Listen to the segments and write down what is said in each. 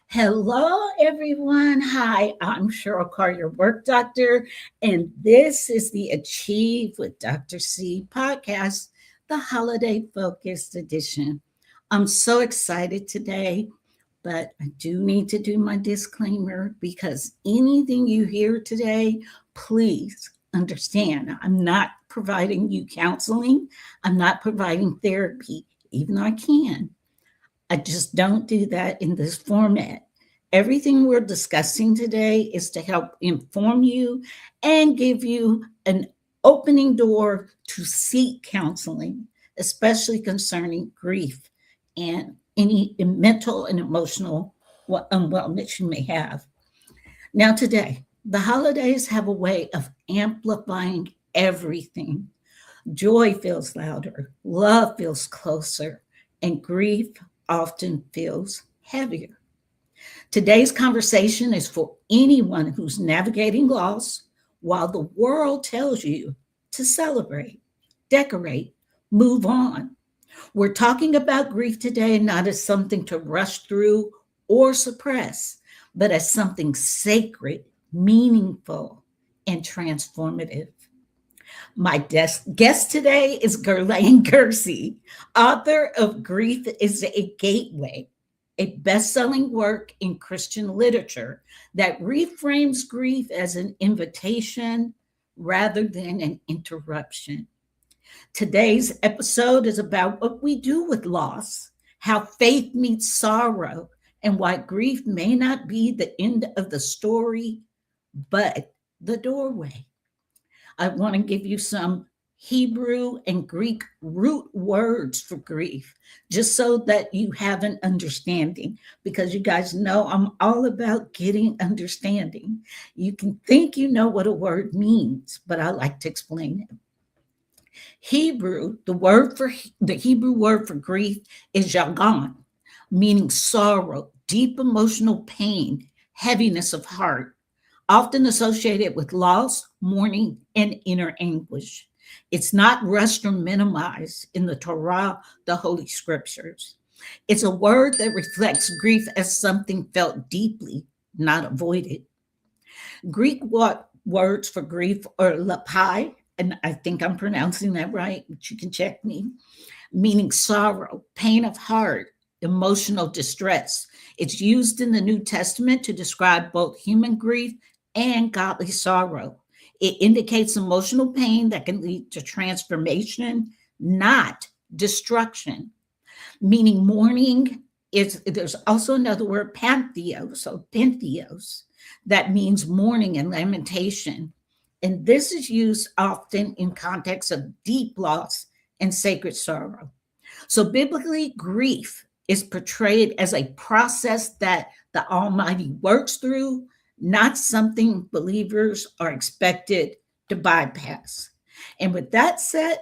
Hello, everyone. Hi, I'm Cheryl Carr, your work doctor, and this is the Achieve with Dr. C podcast, the holiday focused edition. I'm so excited today, but I do need to do my disclaimer because anything you hear today, please understand I'm not providing you counseling, I'm not providing therapy, even though I can. I just don't do that in this format. Everything we're discussing today is to help inform you and give you an opening door to seek counseling, especially concerning grief and any mental and emotional unwellness you may have. Now, today, the holidays have a way of amplifying everything. Joy feels louder, love feels closer, and grief often feels heavier. Today's conversation is for anyone who's navigating loss while the world tells you to celebrate, decorate, move on. We're talking about grief today not as something to rush through or suppress, but as something sacred, meaningful, and transformative. My guest today is Guerlyne Guercy, author of Grief is a Gateway, a best selling work in Christian literature that reframes grief as an invitation rather than an interruption. Today's episode is about what we do with loss, how faith meets sorrow, and why grief may not be the end of the story, but the doorway. I want to give you some Hebrew and Greek root words for grief, just so that you have an understanding. Because you guys know I'm all about getting understanding. You can think you know what a word means, but I like to explain it. Hebrew, the Hebrew word for grief is yagan, meaning sorrow, deep emotional pain, heaviness of heart, often associated with loss, mourning, and inner anguish. It's not rushed or minimized in the Torah, the Holy Scriptures. It's a word that reflects grief as something felt deeply, not avoided. Greek words for grief are lapai, and I think I'm pronouncing that right, but you can check me, meaning sorrow, pain of heart, emotional distress. It's used in the New Testament to describe both human grief and godly sorrow. It indicates emotional pain that can lead to transformation, not destruction. Meaning mourning is there's also another word, pantheos, or pentheos, that means mourning and lamentation. And this is used often in context of deep loss and sacred sorrow. So biblically, grief is portrayed as a process that the Almighty works through, not something believers are expected to bypass. And with that said,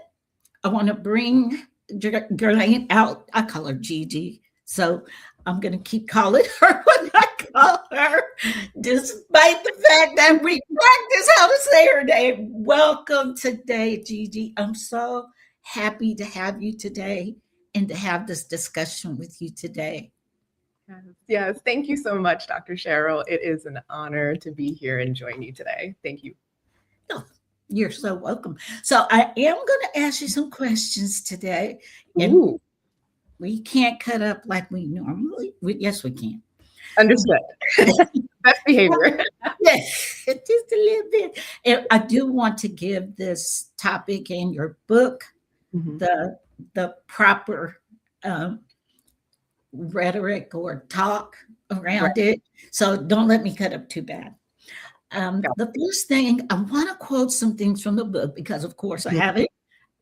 I want to bring Guerlaine out. I call her Gigi. So I'm going to keep calling her what I call her, despite the fact that we practice how to say her name. Welcome today, Gigi. I'm so happy to have you today and to have this discussion with you today. Yes. Thank you so much, Dr. Cheryl. It is an honor to be here and join you today. Thank you. Oh, you're so welcome. So I am going to ask you some questions today. And Ooh, we can't cut up like we normally. Yes, we can. understood. Best behavior. Yes, just a little bit. And I do want to give this topic in your book Mhm. the proper um, rhetoric or talk Right. around it. So don't let me cut up too bad. Got The first thing, I want to quote some things from the book because, of course, I it. have it.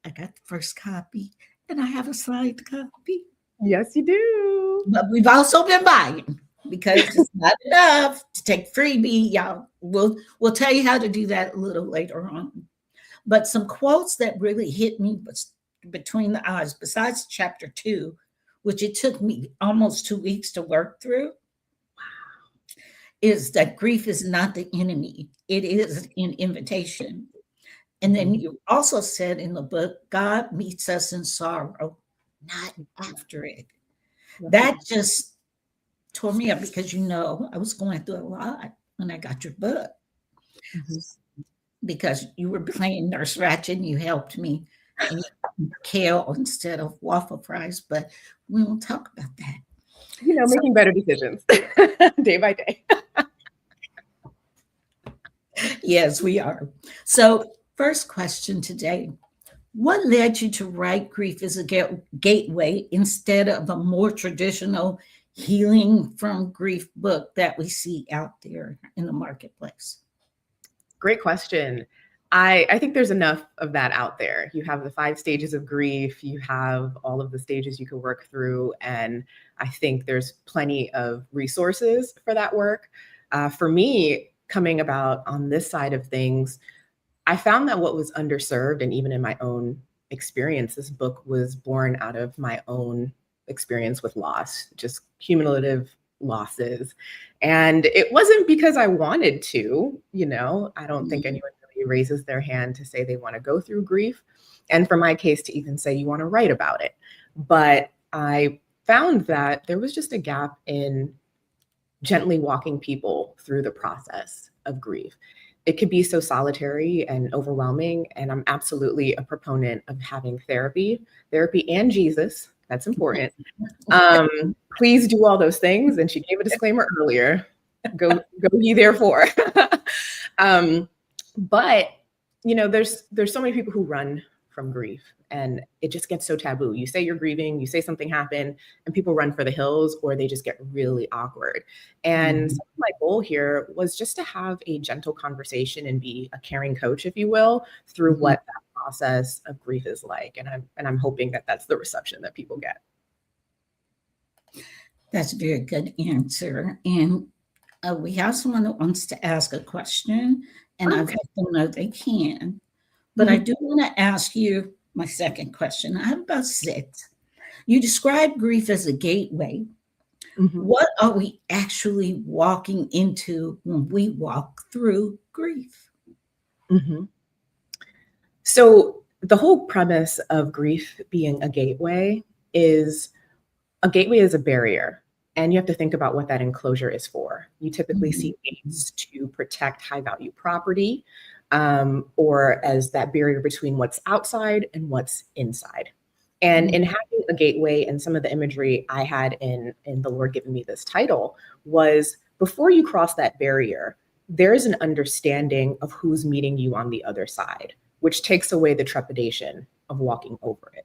I got the first copy and I have a signed copy. Yes, you do. But we've also been buying because it's not enough to take freebie, y'all. We'll tell you how to do that a little later on. But some quotes that really hit me between the eyes, besides chapter 2, which it took me almost 2 weeks to work through, is that grief is not the enemy. It is an invitation. And then you also said in the book, God meets us in sorrow, not after it. Yes, That just tore me up because, I was going through a lot when I got your book because you were playing Nurse Ratched and you helped me and kale instead of waffle fries, but we won't talk about that. Making better decisions day by day. Yes, we are. So, first question today. What led you to write Grief as a Gateway instead of a more traditional healing from grief book that we see out there in the marketplace? Great question. I think there's enough of that out there. You have the 5 stages of grief, you have all of the stages you can work through, and I think there's plenty of resources for that work. For me, coming about on this side of things, I found that what was underserved, and even in my own experience, this book was born out of my own experience with loss, just cumulative losses. And it wasn't because I wanted to, I don't think anyone really raises their hand to say they want to go through grief. And for my case, to even say you want to write about it. But I found that there was just a gap in gently walking people through the process of grief. It could be so solitary and overwhelming. And I'm absolutely a proponent of having therapy and Jesus. That's important. Please do all those things. And she gave a disclaimer earlier. Go ye therefore. But there's so many people who run from grief, and it just gets so taboo. You say you're grieving, you say something happened, and people run for the hills, or they just get really awkward. And my goal here was just to have a gentle conversation and be a caring coach, if you will, through what that process of grief is like. And I'm hoping that that's the reception that people get. That's a very good answer. And we have someone that wants to ask a question, and I've let them know they can. But I do want to ask you my second question. I have about 6. You describe grief as a gateway. What are we actually walking into when we walk through grief? So the whole premise of grief being a gateway is a barrier. And you have to think about what that enclosure is for. You typically see gates to protect high value property, or as that barrier between what's outside and what's inside. And in having a gateway, and some of the imagery I had in the Lord giving me this title was, before you cross that barrier, there's an understanding of who's meeting you on the other side, which takes away the trepidation of walking over it.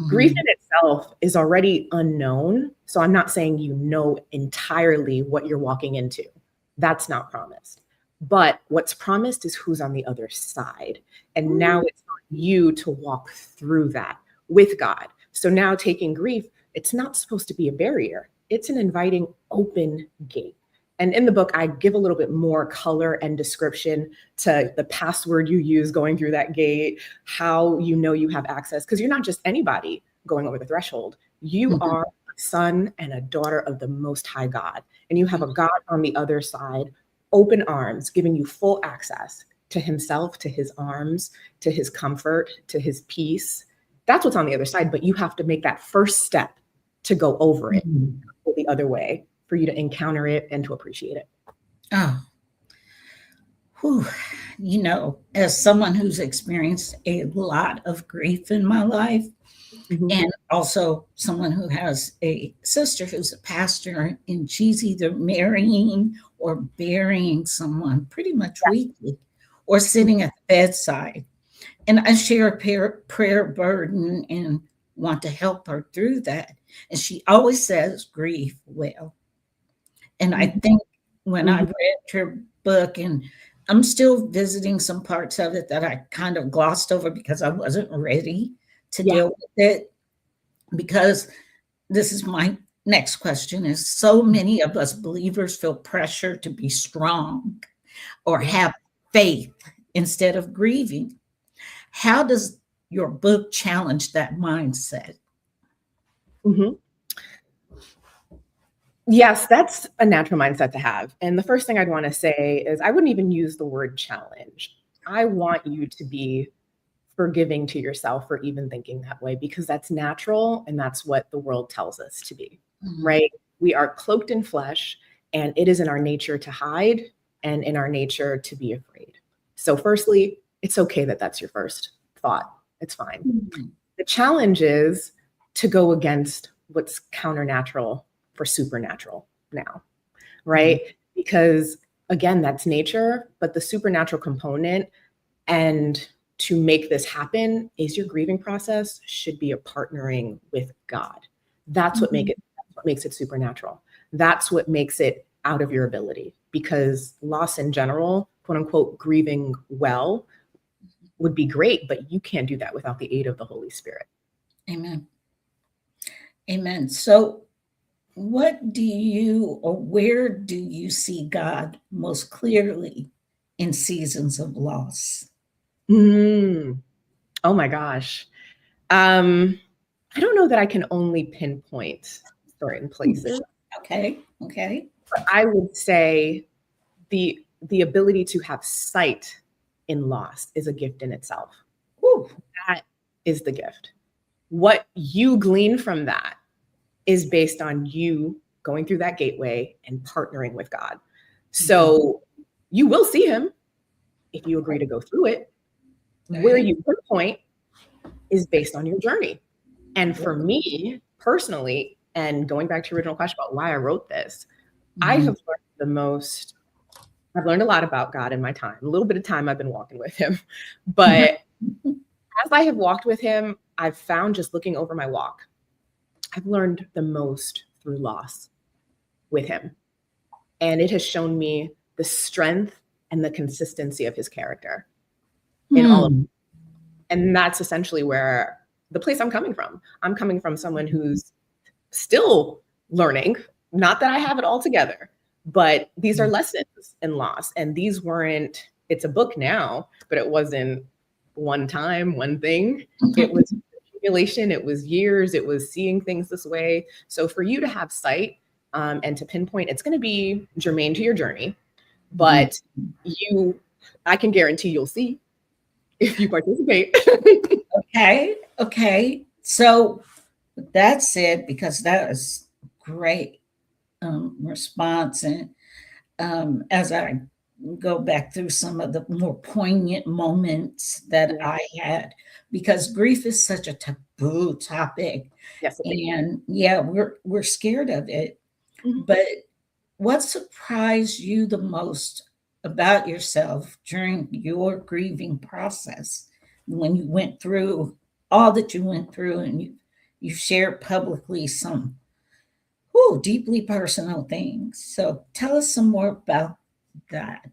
Grief in itself is already unknown. So I'm not saying you know entirely what you're walking into. That's not promised. But what's promised is who's on the other side. And now it's on you to walk through that with God. So now taking grief, it's not supposed to be a barrier. It's an inviting open gate. And in the book, I give a little bit more color and description to the password you use going through that gate, how you know you have access, because you're not just anybody going over the threshold. You are a son and a daughter of the Most High God. And you have a God on the other side, open arms, giving you full access to himself, to his arms, to his comfort, to his peace. That's what's on the other side. But you have to make that first step to go over it, go the other way, for you to encounter it and to appreciate it. Oh, as someone who's experienced a lot of grief in my life, and also someone who has a sister who's a pastor, and she's either marrying or burying someone pretty much weekly, or sitting at the bedside. And I share a prayer burden and want to help her through that. And she always says, grieve well. And I think when I read your book, and I'm still visiting some parts of it that I kind of glossed over because I wasn't ready to deal with it. Because this is my next question, is so many of us believers feel pressure to be strong or have faith instead of grieving. How does your book challenge that mindset? Yes, that's a natural mindset to have. And the first thing I'd want to say is I wouldn't even use the word challenge. I want you to be forgiving to yourself for even thinking that way, because that's natural and that's what the world tells us to be, right? We are cloaked in flesh, and it is in our nature to hide and in our nature to be afraid. So firstly, it's okay that that's your first thought. It's fine. Mhm. The challenge is to go against what's counternatural for supernatural now, right? Because again, that's nature, but the supernatural component and to make this happen is your grieving process should be a partnering with God. That's what makes it supernatural. That's what makes it out of your ability, because loss in general, quote unquote, grieving well would be great, but you can't do that without the aid of the Holy Spirit. Amen. Amen. So, what do you or where do you see God most clearly in seasons of loss? Oh my gosh. I don't know that I can only pinpoint certain places. Okay. Okay. But I would say the ability to have sight in loss is a gift in itself. Whew. That is the gift. What you glean from that is based on you going through that gateway and partnering with God. So you will see him if you agree to go through it. Where you pinpoint is based on your journey. And for me personally, and going back to your original question about why I wrote this, I have learned I've learned a lot about God in my time. A little bit of time I've been walking with him. But as I have walked with him, I've found, just looking over my walk, I've learned the most through loss with him. And it has shown me the strength and the consistency of his character in all of it. And that's essentially where the place I'm coming from. I'm coming from someone who's still learning, not that I have it all together, but these are lessons in loss. And these weren't, it's a book now, but it wasn't one time, one thing. It was accumulation, it was years, it was seeing things this way. So for you to have sight and to pinpoint, it's going to be germane to your journey, but I can guarantee you'll see if you participate. Okay. So that's it, because that was great response. And as I go back through some of the more poignant moments that I had, because grief is such a taboo topic. Yes, And yeah, we're scared of it. But what surprised you the most about yourself during your grieving process, when you went through all that you went through, and you shared publicly some deeply personal things? So tell us some more about that.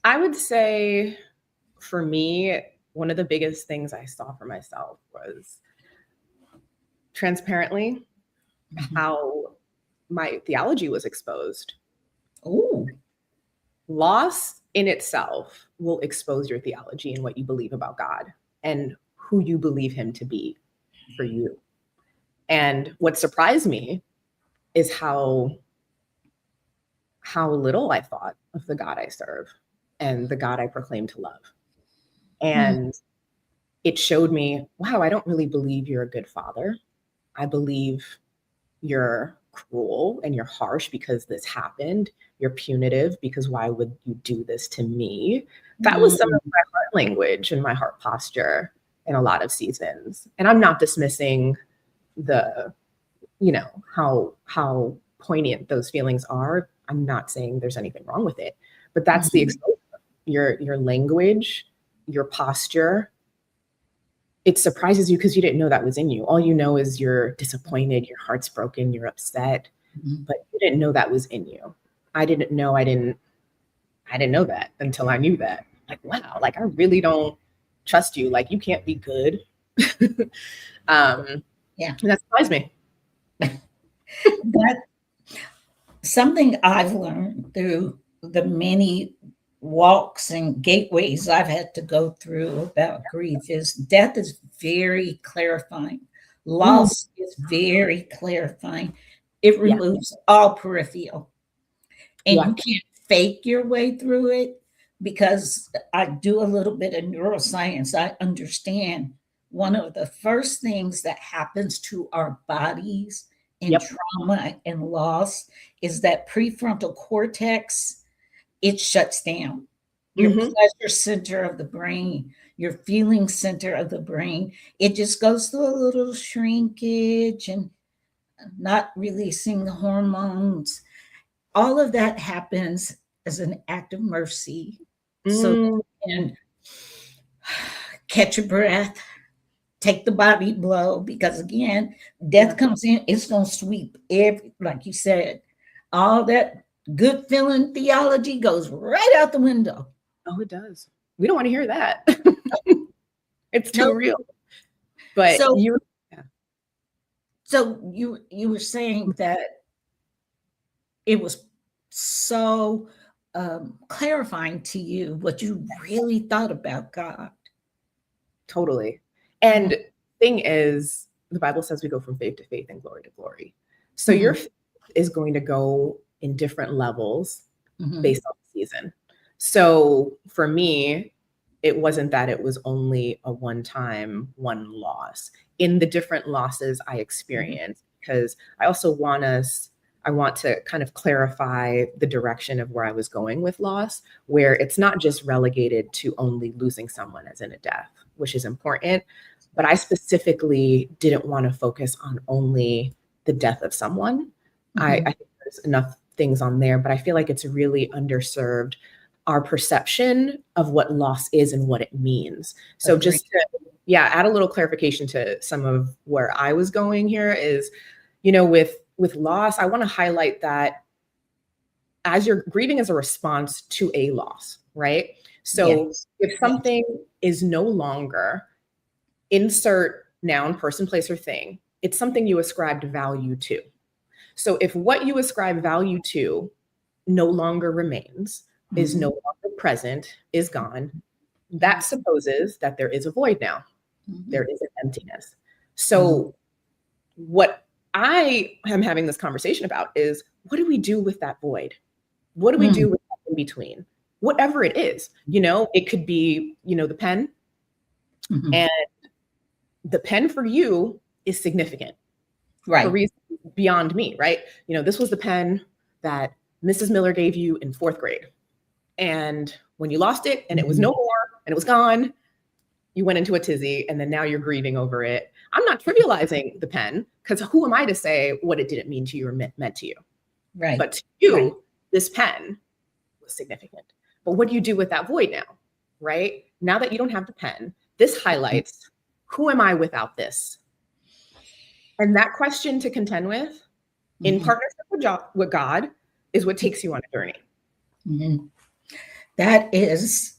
I would say for me, one of the biggest things I saw for myself was transparently how my theology was exposed. Loss in itself will expose your theology and what you believe about God and who you believe him to be for you. And what surprised me is how little I thought of the God I serve and the God I proclaim to love. And it showed me, wow, I don't really believe you're a good father. I believe you're cruel and you're harsh because this happened. You're punitive because why would you do this to me? That was some of my heart language and my heart posture in a lot of seasons. And I'm not dismissing the, how poignant those feelings are. I'm not saying there's anything wrong with it, but that's the exposure. Your language, your posture, it surprises you because you didn't know that was in you. All you know is you're disappointed, your heart's broken, you're upset, but you didn't know that was in you. I didn't know that until I knew that. Like, wow, like I really don't trust you. Like you can't be good. And that surprised me. That something I've learned through the many walks and gateways I've had to go through about grief is death is very clarifying. Loss is very clarifying. It removes all peripheral. And you can't fake your way through it, because I do a little bit of neuroscience. I understand one of the first things that happens to our bodies in Yep. trauma and loss is that prefrontal cortex, it shuts down. Your Hmm. pleasure center of the brain, your feeling center of the brain, it just goes through a little shrinkage and not releasing the hormones. All of that happens as an act of mercy. So Mm. you can catch your breath, take the body blow, because again, death Yeah. comes in, it's going to sweep every, like you said, all that good feeling theology goes right out the window. Oh, it does. We don't want to hear that. It's too No. real. But So, you, yeah. you were saying that it was so clarifying to you what you really thought about God. Totally. Mm-hmm. And thing is, the Bible says we go from faith to faith and glory to glory. So your faith is going to go in different levels Mm-hmm. based on the season. So for me, it wasn't that it was only a one loss. In the different losses I experienced, because I also I want to kind of clarify the direction of where I was going with loss, where it's not just relegated to only losing someone as in a death, which is important. But I specifically didn't want to focus on only the death of someone. I think there's enough things on there, but I feel like it's really underserved our perception of what loss is and what it means. So Agreed. just to, add a little clarification to some of where I was going here is, with loss, I want to highlight that as you're grieving is a response to a loss, right? So Yes. if something is no longer, insert noun, person, place, or thing, it's something you ascribed value to. So if what you ascribe value to no longer remains, is no longer present, is gone, that supposes that there is a void now. There is an emptiness. So what I am having this conversation about is, what do we do with that void? What do we do with that in between? Whatever it is, it could be, the pen, and the pen for you is significant for reasons beyond me, right? This was the pen that Mrs. Miller gave you in 4th grade. And when you lost it and it was no more and it was gone, you went into a tizzy, and then now you're grieving over it. I'm not trivializing the pen, because who am I to say what it didn't mean to you or meant to you? Right. But to you, this pen was significant. But what do you do with that void now, right? Now that you don't have the pen, this highlights, who am I without this? And that question to contend with in partnership with God is what takes you on a journey. That is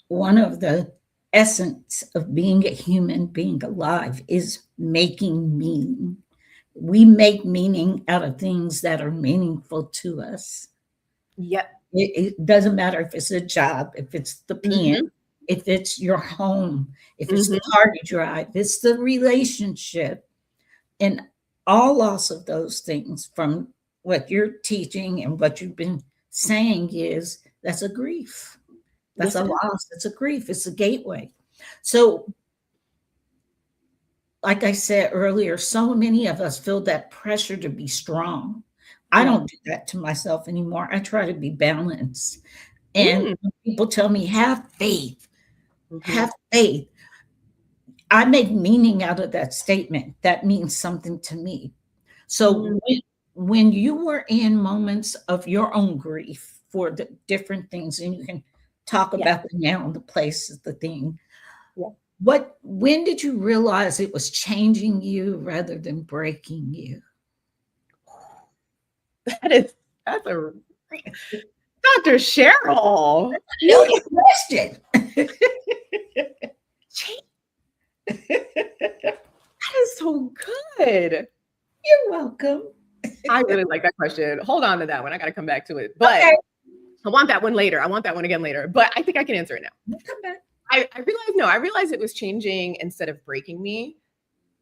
one of the essence of being a human, being alive, is making meaning. We make meaning out of things that are meaningful to us. Yep. It doesn't matter if it's a job, if it's the pen, if it's your home, if it's the car you drive, it's the relationship. And all loss of those things, from what you're teaching and what you've been saying, is that's a grief. That's a loss. It's a grief. It's a gateway. So, like I said earlier, so many of us feel that pressure to be strong. I don't do that to myself anymore. I try to be balanced. And when people tell me, have faith, have faith, I make meaning out of that statement. That means something to me. So when you were in moments of your own grief for the different things, and you can talk about the now, the place, the thing. When did you realize it was changing you rather than breaking you? That's a Dr. Cheryl. No question. That is so good. You're welcome. I really like that question. Hold on to that one. I got to come back to it. But okay. I want that one later. I want that one again later. But I think I can answer it now. Come back. I realized it was changing instead of breaking me.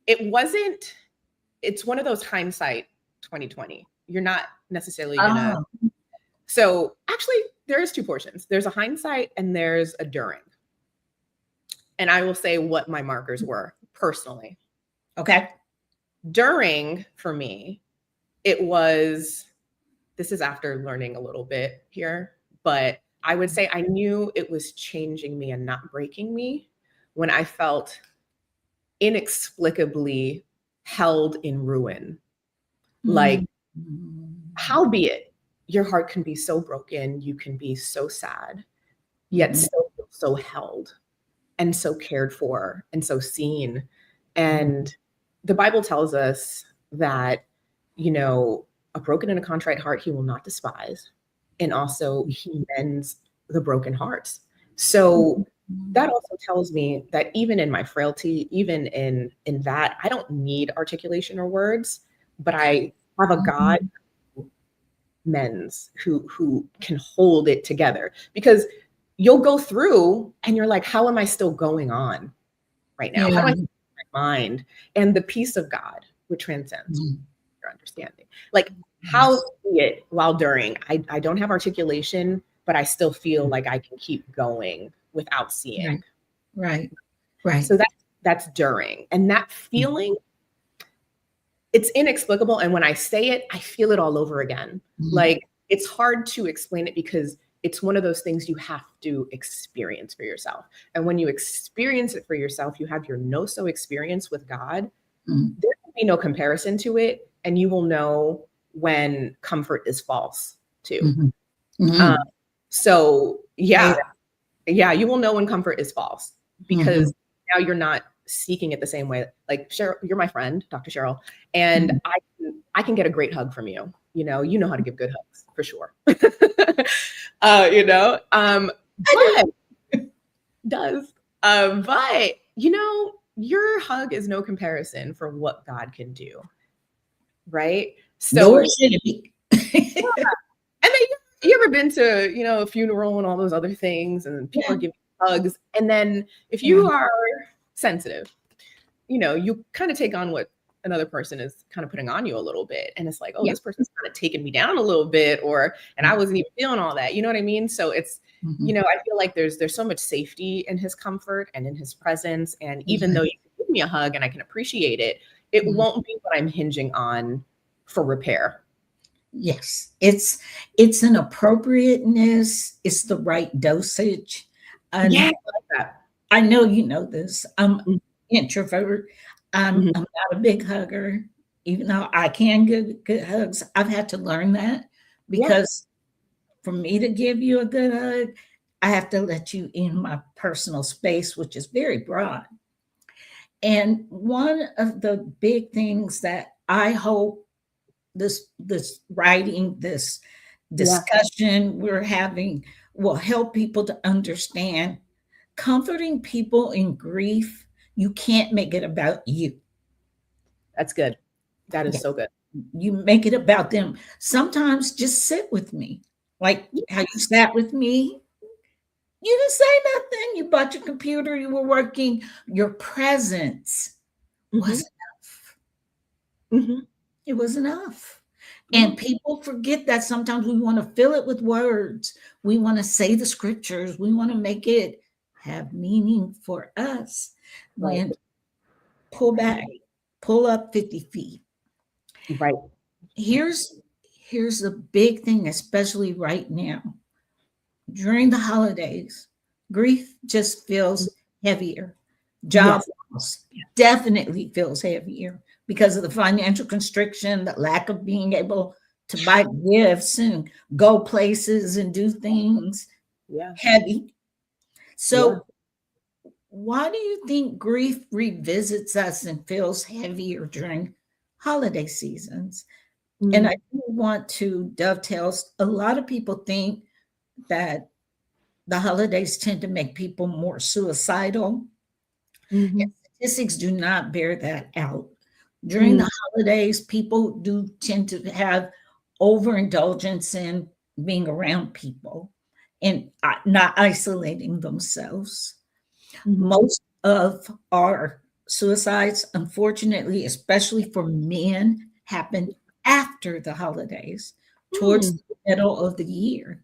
It's one of those hindsight 2020. You're not necessarily gonna. So actually, there's 2 portions. There's a hindsight and there's a during. And I will say what my markers were personally. Okay. During, for me, it was, this is after learning a little bit here, but I would say I knew it was changing me and not breaking me when I felt inexplicably held in ruin. Like, howbeit, your heart can be so broken, you can be so sad, yet still feel so held and so cared for and so seen. And the Bible tells us that, you know, a broken and a contrite heart he will not despise. And also he mends the broken hearts. So that also tells me that even in my frailty, even in that, I don't need articulation or words, but I have a God who mends, who can hold it together. Because you'll go through and you're like, how am I still going on right now? How do I keep my mind? And the peace of God, which transcends your understanding. Like, how see it while during? I don't have articulation, but I still feel like I can keep going without seeing. Right. So that's during. And that feeling, it's inexplicable. And when I say it, I feel it all over again. Like, it's hard to explain it because it's one of those things you have to experience for yourself. And when you experience it for yourself, you have your no-so experience with God. There will be no comparison to it. And you will know when comfort is false too. So yeah, you will know when comfort is false because now you're not seeking it the same way. Like, Cheryl, you're my friend, Dr. Cheryl, and I can get a great hug from you. You know how to give good hugs for sure. But your hug is no comparison for what God can do. Right. So nor should it be. And then you ever been to, a funeral and all those other things and people are giving hugs. And then if you are sensitive, you kind of take on what another person is kind of putting on you a little bit. And it's like, oh, this person's kind of taking me down a little bit, and I wasn't even feeling all that. You know what I mean? So it's, I feel like there's so much safety in his comfort and in his presence. And even though you can give me a hug and I can appreciate it, it won't be what I'm hinging on for repair. Yes, it's an appropriateness. It's the right dosage. And I like that. I know you know this. I'm introvert. I'm not a big hugger, even though I can give good hugs. I've had to learn that because for me to give you a good hug, I have to let you in my personal space, which is very broad. And one of the big things that I hope this writing, this discussion we're having will help people to understand comforting people in grief. You can't make it about you. That's good. That is so good. You make it about them. Sometimes just sit with me, like how you sat with me. You didn't say nothing. You bought your computer. You were working. Your presence was enough. It was enough. And people forget that sometimes we want to fill it with words. We want to say the scriptures. We want to make it have meaning for us. When pull back, pull up 50 feet. Right. Here's a big thing, especially right now. During the holidays, grief just feels heavier. Job loss definitely feels heavier because of the financial constriction, the lack of being able to buy gifts and go places and do things. Heavy. So why do you think grief revisits us and feels heavier during holiday seasons? And I do want to dovetail. A lot of people think that the holidays tend to make people more suicidal. And statistics do not bear that out. During the holidays, people do tend to have overindulgence in being around people and not isolating themselves. Most of our suicides, unfortunately, especially for men, happen after the holidays, towards the middle of the year.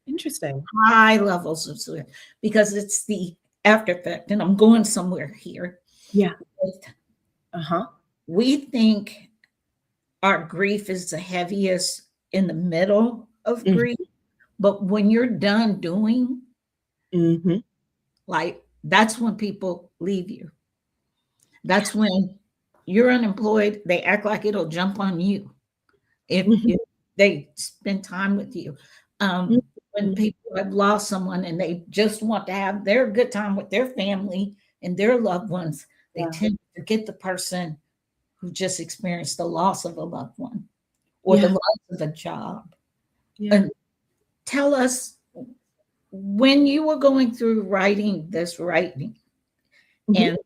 Interesting. High levels of suicide because it's the after effect, and I'm going somewhere here. Yeah. Uh-huh. We think our grief is the heaviest in the middle of Mhm. grief, but when you're done doing, Mhm. like, that's when people leave you. That's when you're unemployed, they act like it'll jump on you Mhm. if they spend time with you. When Mhm. people have lost someone and they just want to have their good time with their family and their loved ones, they Yeah. tend to forget the person who just experienced the loss of a loved one or the Yeah. loss of a job. Yeah. And tell us, when you were going through writing this writing Mhm. and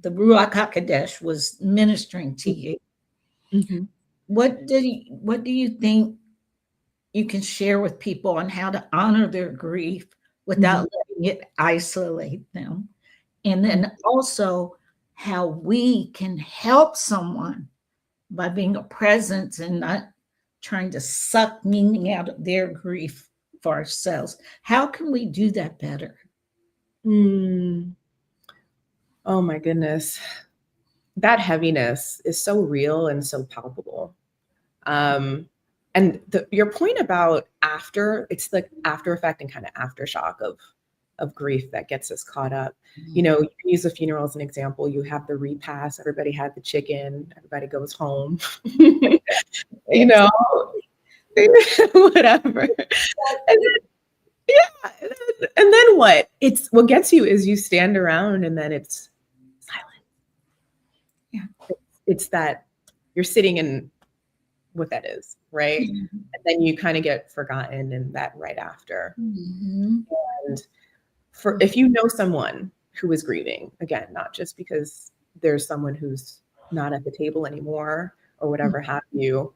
the Ruach HaKodesh was ministering to you, Mhm. what do you think you can share with people on how to honor their grief Mhm. without letting it isolate them? And Mhm. then also how we can help someone by being a presence and not trying to suck meaning out of their grief for ourselves. How can we do that better? Mm. Oh my goodness. That heaviness is so real and so palpable. Um, and your point about after, it's like after effect and kind of aftershock of grief that gets us caught up. You know, you can use a funeral as an example. You have the repast, everybody had the chicken, everybody goes home, you know, whatever. And then, yeah, and then what? It's what gets you is you stand around and then it's silent. Yeah. It's that you're sitting in what that is, right? And then you kind of get forgotten in that right after. Mhm. And for if you know someone who is grieving, again, not just because there's someone who's not at the table anymore or whatever have you,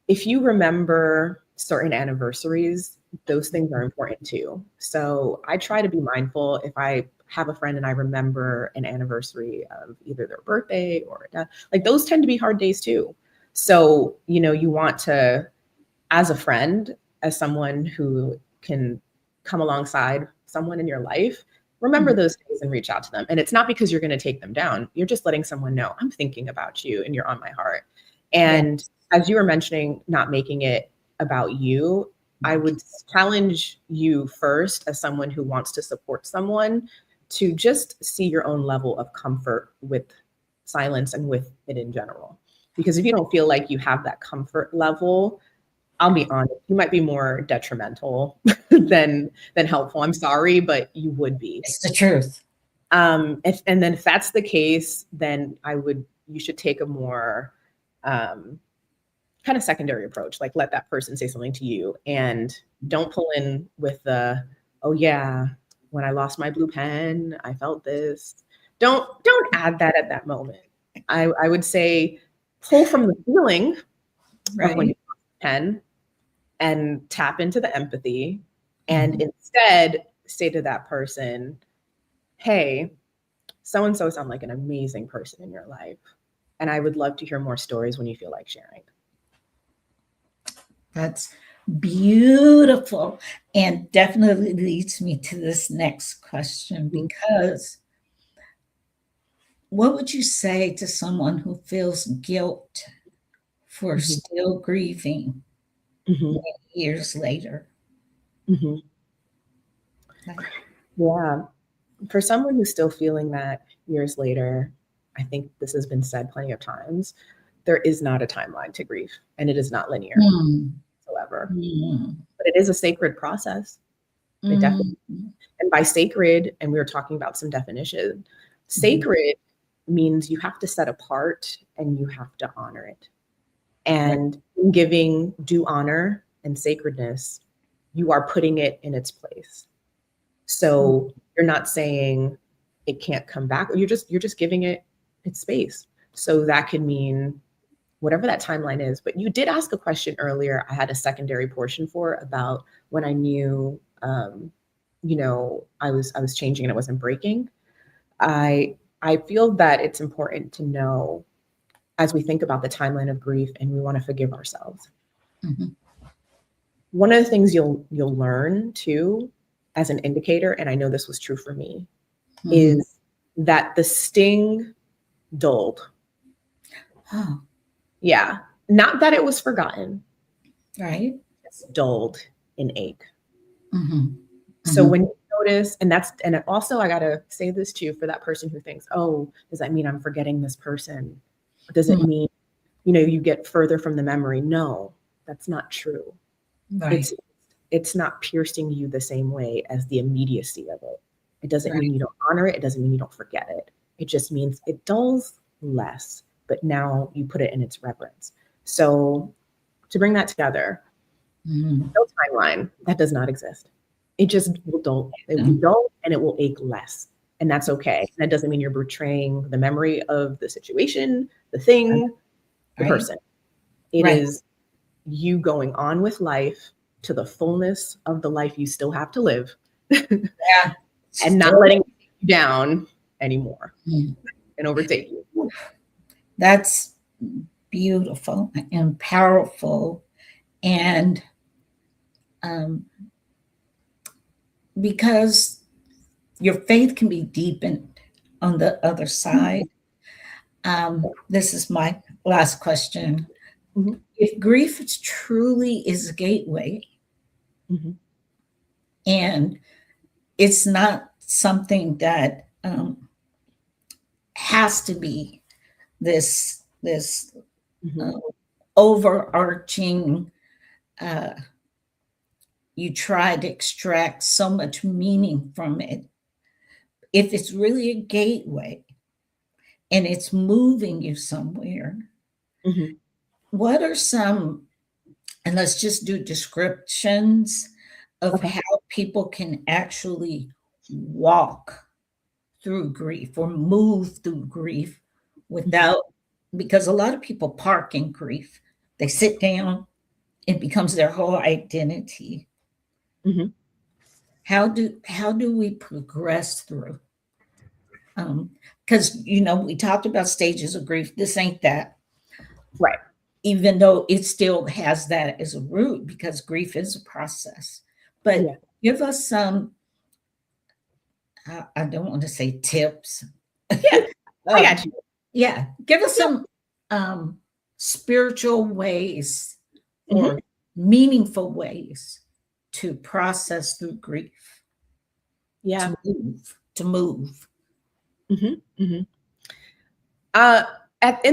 if you remember certain anniversaries, those things are important too. So I try to be mindful if I have a friend and I remember an anniversary of either their birthday or like those tend to be hard days too. So, you know, you want to, as a friend, as someone who can come alongside someone in your life, remember those days and reach out to them. And it's not because you're going to take them down. You're just letting someone know, I'm thinking about you and you're on my heart. Yeah. And as you were mentioning, not making it about you, I would challenge you first as someone who wants to support someone to just see your own level of comfort with silence and with it in general. Because if you don't feel like you have that comfort level, I'll be honest, you might be more detrimental than helpful. I'm sorry, but you would be. It's the truth. And then if that's the case, then you should take a more kind of secondary approach. Like let that person say something to you and don't pull in with the, oh yeah, when I lost my blue pen, I felt this. Don't add that at that moment. I would say pull from the feeling of when you Right. lost the pen and tap into the empathy and instead say to that person, hey, so and so sound like an amazing person in your life. And I would love to hear more stories when you feel like sharing. That's beautiful. And definitely leads me to this next question, Mhm. because what would you say to someone who feels guilt for Mhm. still grieving Mhm. many years later? Mhm. Like, Yeah. For someone who's still feeling that years later, I think this has been said plenty of times, there is not a timeline to grief and it is not linear mm, whatsoever. mm, But it is a sacred process. It definitely, mm, and by sacred, and we were talking about some definition, mhm. sacred means you have to set apart and you have to honor it. Right. And in giving due honor and sacredness, you are putting it in its place. So you're not saying it can't come back. You're just giving it its space. So that could mean whatever that timeline is. But you did ask a question earlier. I had a secondary portion for about when I knew, I was changing and it wasn't breaking. I feel that it's important to know as we think about the timeline of grief and we want to forgive ourselves. Mhm. One of the things you'll learn too as an indicator, and I know this was true for me, is that the sting dulled. Oh, Yeah. Not that it was forgotten. right. It's dulled in ache. Mm-hmm. So when you notice, and also I gotta say this too, for that person who thinks, oh, does that mean I'm forgetting this person? Does it mean, you get further from the memory? No, that's not true. Right. It's not piercing you the same way as the immediacy of it. It doesn't Right. mean you don't honor it. It doesn't mean you don't forget it. It just means it dulls less, but now you put it in its reverence. So to bring that together, no timeline, that does not exist. It just will dull. It will dull and it will ache less. And that's okay. That doesn't mean you're betraying the memory of the situation, the thing, the Right. person. It Right. is you going on with life to the fullness of the life you still have to live. Yeah. And not letting you down anymore and overtake you. That's beautiful and powerful. And because your faith can be deepened on the other side. This is my last question. If grief truly is a gateway, and it's not something that has to be this overarching, you try to extract so much meaning from it. If it's really a gateway and it's moving you somewhere, what are some, and let's just do descriptions of how people can actually walk through grief or move through grief without, because a lot of people park in grief. They sit down, it becomes their whole identity. How do we progress through? Because we talked about stages of grief. This ain't that. Right. Even though it still has that as a root, because grief is a process. But give us some, I don't want to say tips. Yeah, I got you. Yeah, give us some spiritual ways or meaningful ways to process through grief. Yeah. To move. In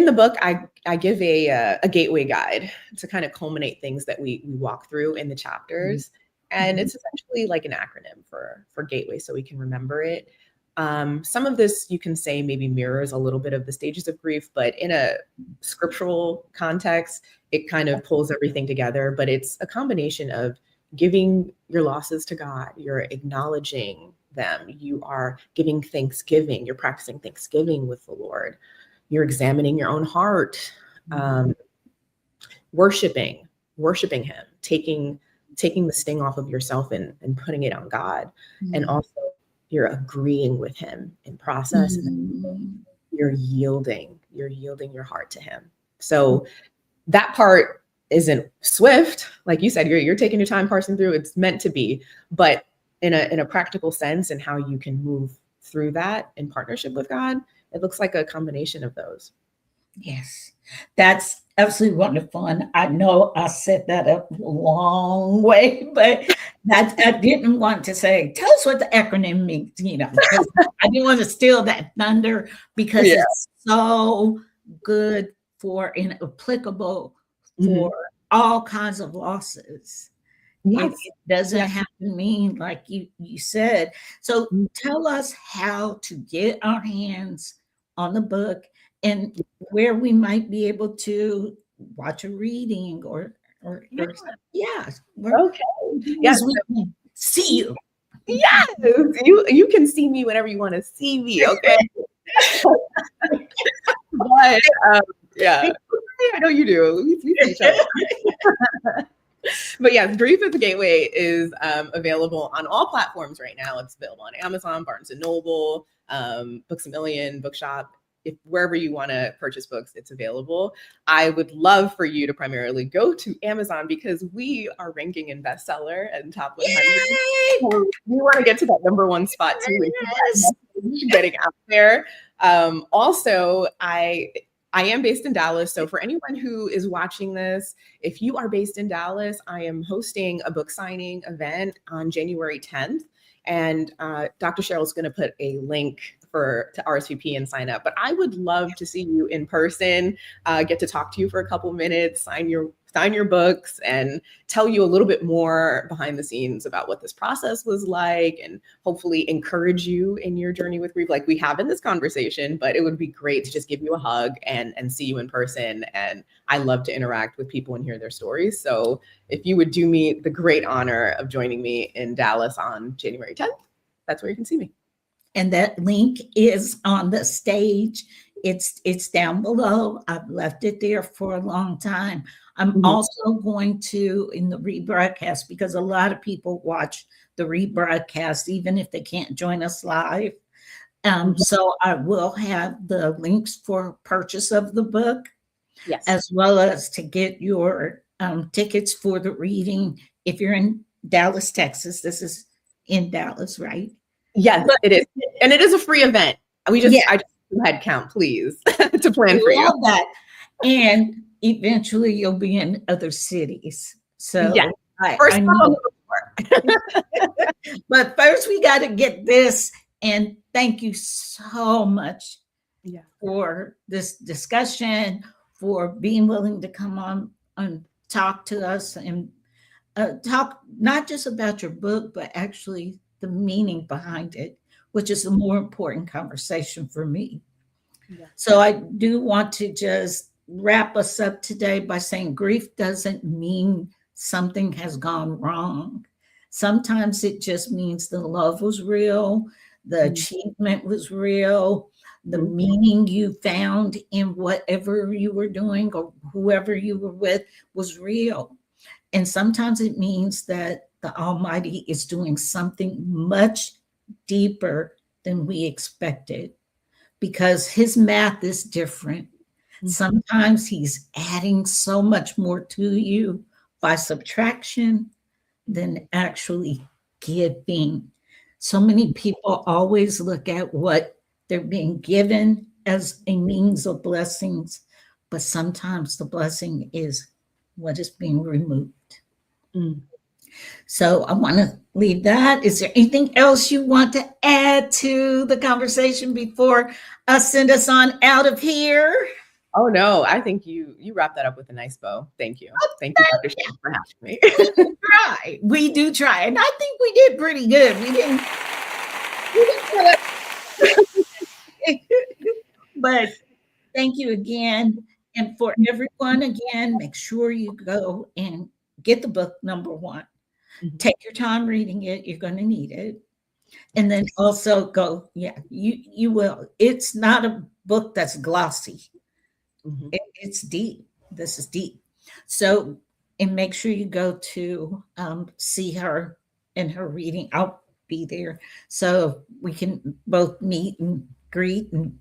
the book, I give a gateway guide to kind of culminate things that we walk through in the chapters. And it's essentially like an acronym for gateway, so we can remember it. Some of this you can say maybe mirrors a little bit of the stages of grief, but in a scriptural context, it kind of pulls everything together. But it's a combination of giving your losses to God, you're acknowledging them, you are giving thanksgiving, you're practicing thanksgiving with the Lord, you're examining your own heart, worshiping him, taking the sting off of yourself and putting it on God. And also you're agreeing with him in process. You're yielding your heart to him. So that part isn't swift. Like you said, you're taking your time parsing through. It's meant to be, but in a practical sense, and how you can move through that in partnership with God, it looks like a combination of those. Yes, that's absolutely wonderful. And I know I set that up a long way, but I didn't want to say, tell us what the acronym means, because I didn't want to steal that thunder, because it's so good for and applicable for all kinds of losses. It doesn't have to mean like you said. So tell us how to get our hands on the book and where we might be able to watch a reading or okay. Yes, we can see you. Yes, you can see me whenever you want to see me. Okay. But yeah, I know you do. We see each other. But yeah, Grief is a Gateway is available on all platforms right now. It's available on Amazon, Barnes & Noble, Books A Million, Bookshop. Wherever you want to purchase books, it's available. I would love for you to primarily go to Amazon, because we are ranking in bestseller and top 100. So we want to get to that #1 spot too. Yes. getting out there. Also, I am based in Dallas. So for anyone who is watching this, if you are based in Dallas, I am hosting a book signing event on January 10th. And Dr. Cheryl is going to put a link to RSVP and sign up. But I would love to see you in person, get to talk to you for a couple minutes, sign your books, and tell you a little bit more behind the scenes about what this process was like, and hopefully encourage you in your journey with grief like we have in this conversation. But it would be great to just give you a hug and see you in person. And I love to interact with people and hear their stories. So if you would do me the great honor of joining me in Dallas on January 10th, that's where you can see me. And that link is on the stage. It's down below. I've left it there for a long time. I'm also going to, in the rebroadcast, because a lot of people watch the rebroadcast, even if they can't join us live. So I will have the links for purchase of the book, yes, as well as to get your tickets for the reading. If you're in Dallas, Texas, this is in Dallas, right? Yes, it is. And it is a free event. I just do head count, please, to plan for you. That. And eventually you'll be in other cities. So yeah. I know. But first we got to get this. And thank you so much for this discussion, for being willing to come on and talk to us and talk not just about your book, but actually the meaning behind it, which is a more important conversation for me. Yeah. So I do want to just wrap us up today by saying grief doesn't mean something has gone wrong. Sometimes it just means the love was real, the achievement was real, the meaning you found in whatever you were doing or whoever you were with was real. And sometimes it means that the Almighty is doing something much deeper than we expected, because his math is different. Sometimes he's adding so much more to you by subtraction than actually giving. So many people always look at what they're being given as a means of blessings, but sometimes the blessing is what is being removed. So I want to leave that. Is there anything else you want to add to the conversation before I send us on out of here? Oh, no, I think you wrap that up with a nice bow. Thank you. Thank you, Dr. Shane, for having me. We do try. And I think we did pretty good. We didn't but thank you again. And for everyone, again, make sure you go and get the book, number one. Take your time reading it. You're going to need it. And then also go, you will. It's not a book that's glossy. It's deep. This is deep. So, and make sure you go to see her in her reading. I'll be there so we can both meet and greet and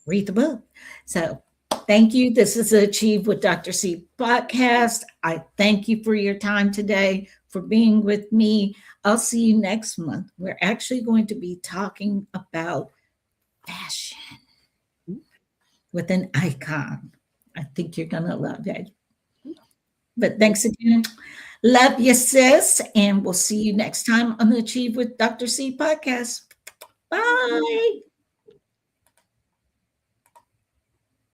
read the book. So thank you. This is the Achieve with Dr. C podcast. I thank you for your time today, for being with me. I'll see you next month. We're actually going to be talking about fashion with an icon. I think you're going to love it. But thanks again. Love you, sis. And we'll see you next time on the Achieve with Dr. C podcast. Bye.